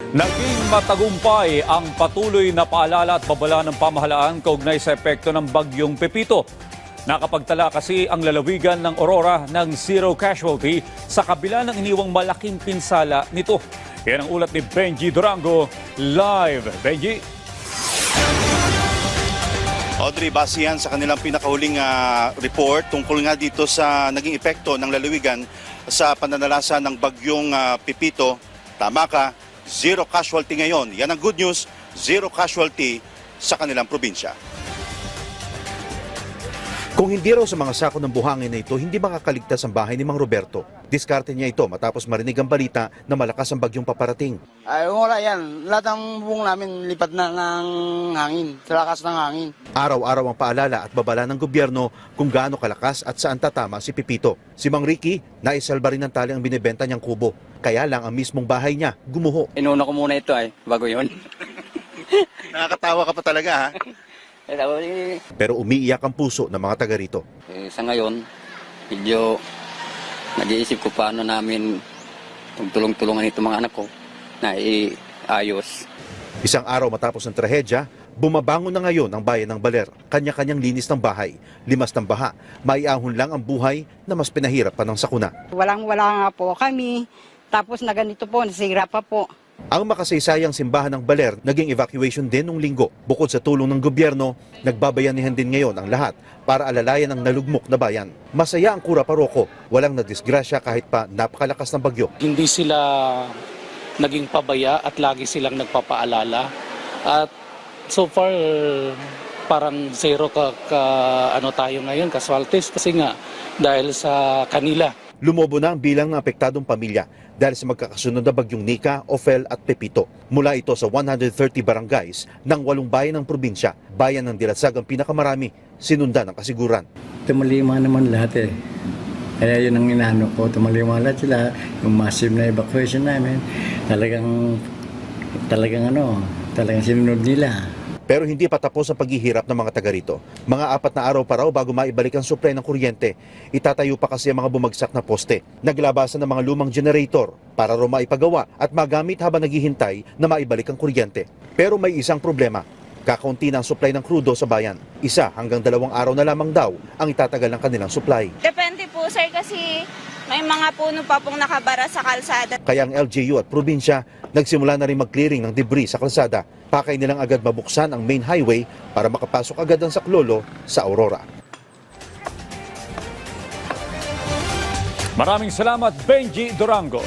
Naging matagumpay ang patuloy na paalala at babala ng pamahalaan kaugnay sa epekto ng bagyong Pepito. Nakapagtala kasi ang lalawigan ng Aurora ng zero casualty sa kabila ng iniwang malaking pinsala nito. Yan ang ulat ni Benji Durango. Live, Benji. Audrey, base yan sa kanilang pinakahuling report tungkol nga dito sa naging epekto ng lalawigan sa pananalasa ng bagyong Pepito. Tama ka, zero casualty ngayon. Yan ang good news, zero casualty sa kanilang probinsya. Kung hindi raw sa mga sako ng buhangin na ito, hindi makakaligtas ang bahay ni Mang Roberto. Diskarte niya ito matapos marinig ang balita na malakas ang bagyong paparating. Ay, wala yan. Lahat ng buong namin lipat na ng hangin, sa lakas ng hangin. Araw-araw ang paalala at babala ng gobyerno kung gaano kalakas at saan tatama si Pepito. Si Mang Ricky, naisalba rin ng tali ang binibenta niyang kubo. Kaya lang ang mismong bahay niya gumuho. Inuna ko muna ito bago yun. Nakakatawa ka pa talaga, ha? Pero umiiyak ang puso ng mga taga rito. Sa ngayon, medyo nag-iisip ko paano namin tulong-tulungan itong mga anak ko na iayos. Isang araw matapos ng trahedya, bumabangon na ngayon ang bayan ng Baler. Kanya-kanyang linis ng bahay, limas ng baha, maiahon lang ang buhay na mas pinahirap pa ng sakuna. Walang-wala nga po kami, tapos na ganito po, nasira pa po. Ang makasaysayang simbahan ng Baler naging evacuation din nung linggo. Bukod sa tulong ng gobyerno, nagbabayanihan din ngayon ang lahat para alalayan ang nalugmok na bayan. Masaya ang Kura Paroko, walang nadisgrasya kahit pa napakalakas ng bagyo. Hindi sila naging pabaya at lagi silang nagpapaalala. At so far, parang zero tayo ngayon, casualties kasi nga dahil sa kanila. Lumobo na ang bilang ng apektadong pamilya dahil sa magkakasunod na bagyong Nika, Ophel at Pepito. Mula ito sa 130 barangays ng 8 bayan ng probinsya, bayan ng Dilasag ang pinakamarami, sinundan ng kasiguran. Tumalima naman lahat Kaya yun ang inaano ko, tumalima lahat sila. Yung massive na evacuation namin, talagang sinunod nila. Pero hindi pa tapos ang paghihirap ng mga taga rito. Mga 4 na araw pa raw bago maibalik ang supply ng kuryente. Itatayo pa kasi ang mga bumagsak na poste. Naglabasan ng mga lumang generator para raw maipagawa at magamit habang naghihintay na maibalik ang kuryente. Pero may isang problema. Kakaunti na ang supply ng krudo sa bayan. 1 hanggang 2 araw na lamang daw ang itatagal ng kanilang supply. Depende po sir kasi may mga puno pa pong nakabara sa kalsada. Kaya ang LGU at probinsya nagsimula na rin mag-clearing ng debris sa kalsada. Pakay nilang agad mabuksan ang main highway para makapasok agad ang saklolo sa Aurora. Maraming salamat, Benji Durango.